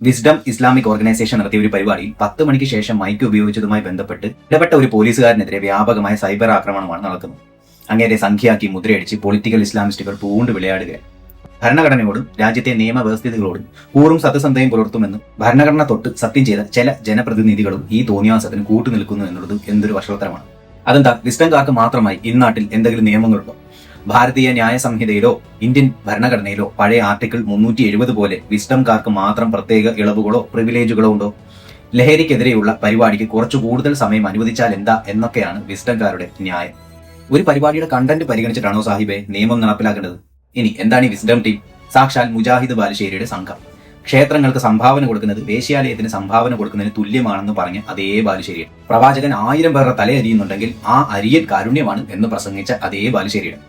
Wisdom Islamic organisation നടത്തിയ ഒരു പരിപാടിയിൽ 10 മണിക്ക് ശേഷം മൈക്ക് ഉപയോഗിച്ചതുമായി ബന്ധപ്പെട്ട് ഇടപെട്ട ഒരു പോലീസുകാരനെതിരെ വ്യാപകമായ സൈബർ ആക്രമണമാണ് നടക്കുന്നത്. അങ്ങേരെ സംഖ്യയാക്കി മുദ്രയടിച്ച് പൊളിറ്റിക്കൽ ഇസ്ലാമിസ്റ്റുകൾ പൂണ്ട് വിളയാടുകയാണ്. ഭരണഘടനയോടും രാജ്യത്തെ നിയമവ്യവസ്ഥിതികളോടും കൂറും സത്യസന്ധയും പുലർത്തുമെന്ന് ഭരണഘടന തൊട്ട് സത്യം ചെയ്ത ചില ജനപ്രതിനിധികളും ഈ തോന്നിയാസത്തിന് കൂട്ടുനിൽക്കുന്നു എന്നുള്ളത് എന്തൊരു വഷളത്തരമാണ്. അതെന്താ, വിസ്ഡംകാർക്ക് മാത്രമായി ഇന്നാട്ടിൽ എന്തെങ്കിലും നിയമങ്ങളുണ്ടോ? ഭാരതീയ ന്യായ സംഹിതയിലോ ഇന്ത്യൻ ഭരണഘടനയിലോ പഴയ ആർട്ടിക്കിൾ 370 പോലെ വിസ്ഡംകാർക്ക് മാത്രം പ്രത്യേക ഇളവുകളോ പ്രിവിലേജുകളോ ഉണ്ടോ? ലഹരിക്കെതിരെയുള്ള പരിപാടിക്ക് കുറച്ചു കൂടുതൽ സമയം അനുവദിച്ചാൽ എന്താ എന്നൊക്കെയാണ് വിസ്ഡംകാരുടെ ന്യായം. ഒരു പരിപാടിയുടെ കണ്ടന്റ് പരിഗണിച്ചിട്ടാണോ സാഹിബെ നിയമം നടപ്പിലാക്കേണ്ടത്? ഇനി എന്താണ് ഈ വിസ്ഡം ടീം? സാക്ഷാൽ മുജാഹിദ് ബാലുശ്ശേരിയുടെ സംഘം. ക്ഷേത്രങ്ങൾക്ക് സംഭാവന കൊടുക്കുന്നത് വേശ്യാലയത്തിന് സംഭാവന കൊടുക്കുന്നതിന് തുല്യമാണെന്ന് പറഞ്ഞ് അതേ ബാലുശ്ശേരിയുടെ പ്രവാചകൻ 1000 പേരുടെ തലയരിയുന്നുണ്ടെങ്കിൽ ആ അരിയൽ കാരുണ്യമാണ് എന്ന് പ്രസംഗിച്ച അതേ ബാലുശ്ശേരിയുടെ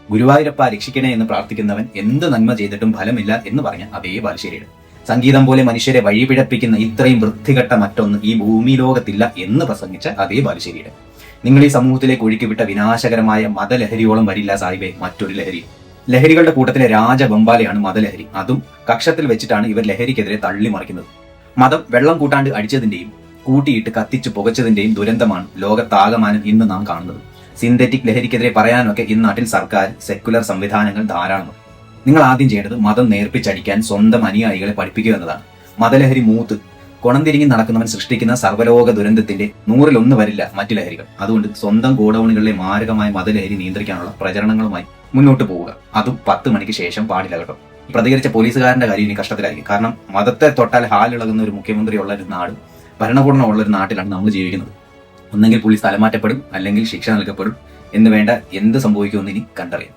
ഗുരുവായൂരപ്പ രക്ഷിക്കണേ എന്ന് പ്രാർത്ഥിക്കുന്നവൻ എന്ത് നന്മ ചെയ്തിട്ടും ഫലമില്ല എന്ന് പറഞ്ഞ അതേ ബാലുശ്ശേരിയുടെ സംഗീതം പോലെ മനുഷ്യരെ വഴിപിഴപ്പിക്കുന്ന ഇത്രയും വൃത്തികെട്ട മറ്റൊന്ന് ഈ ഭൂമി ലോകത്തില്ല എന്ന് പ്രസംഗിച്ച അതേ ബാലുശ്ശേരിയുടെ നിങ്ങൾ ഈ സമൂഹത്തിലേക്ക് ഒഴുക്കിവിട്ട വിനാശകരമായ മതലഹരിയോളം വരില്ല സാഹിബെ മറ്റൊരു ലഹരി. ലഹരികളുടെ കൂട്ടത്തിലെ രാജബംബാലയാണ് മതലഹരി. അതും കക്ഷത്തിൽ വെച്ചിട്ടാണ് ഇവർ ലഹരിക്കെതിരെ തള്ളിമറിക്കുന്നത്. മതം വെള്ളം കൂട്ടാണ്ട് അടിച്ചതിന്റെയും കൂട്ടിയിട്ട് കത്തിച്ച് പുകച്ചതിന്റെയും ദുരന്തമാണ് ലോകത്താകമാനം ഇന്ന് നാം കാണുന്നത്. സിന്തറ്റിക് ലഹരിക്കെതിരെ പറയാനൊക്കെ ഇന്നാട്ടിൽ സർക്കാർ സെക്കുലർ സംവിധാനങ്ങൾ ധാരാളമുണ്ട്. നിങ്ങൾ ആദ്യം ചെയ്യേണ്ടത് മതം നേർപ്പിച്ചടിക്കാൻ സ്വന്തം അനുയായികളെ പഠിപ്പിക്കുക എന്നതാണ്. മതലഹരി മൂത്ത് കൊണന്തിരിങ്ങി നടക്കുന്നവൻ സൃഷ്ടിക്കുന്ന സർവ്വലോക ദുരന്തത്തിന്റെ 100-1 വരില്ല മറ്റു ലഹരികൾ. അതുകൊണ്ട് സ്വന്തം ഗോഡൌണുകളിലെ മാരകമായ മതലഹരി നിയന്ത്രിക്കാനുള്ള പ്രചരണങ്ങളുമായി മുന്നോട്ട് പോവുക. അതും 10 മണിക്ക് ശേഷം പാടില്ല കേട്ടോ. പ്രതികരിച്ച പോലീസുകാരന്റെ കാര്യം ഇനി കഷ്ടത്തിലായിരിക്കും. കാരണം മതത്തെ തൊട്ടാൽ ഹാലിളകുന്ന ഒരു മുഖ്യമന്ത്രി ഉള്ള ഒരു നാട്, ഭരണകൂടം ഉള്ള ഒരു നാട്ടിലാണ് നമ്മൾ ജീവിക്കുന്നത്. ഒന്നെങ്കിൽ പുള്ളി സ്ഥലം മാറ്റപ്പെടും, അല്ലെങ്കിൽ ശിക്ഷ നൽകപ്പെടും. എന്ന് വേണ്ട എന്ത് സംഭവിക്കുമെന്ന് ഇനി കണ്ടറിയാം.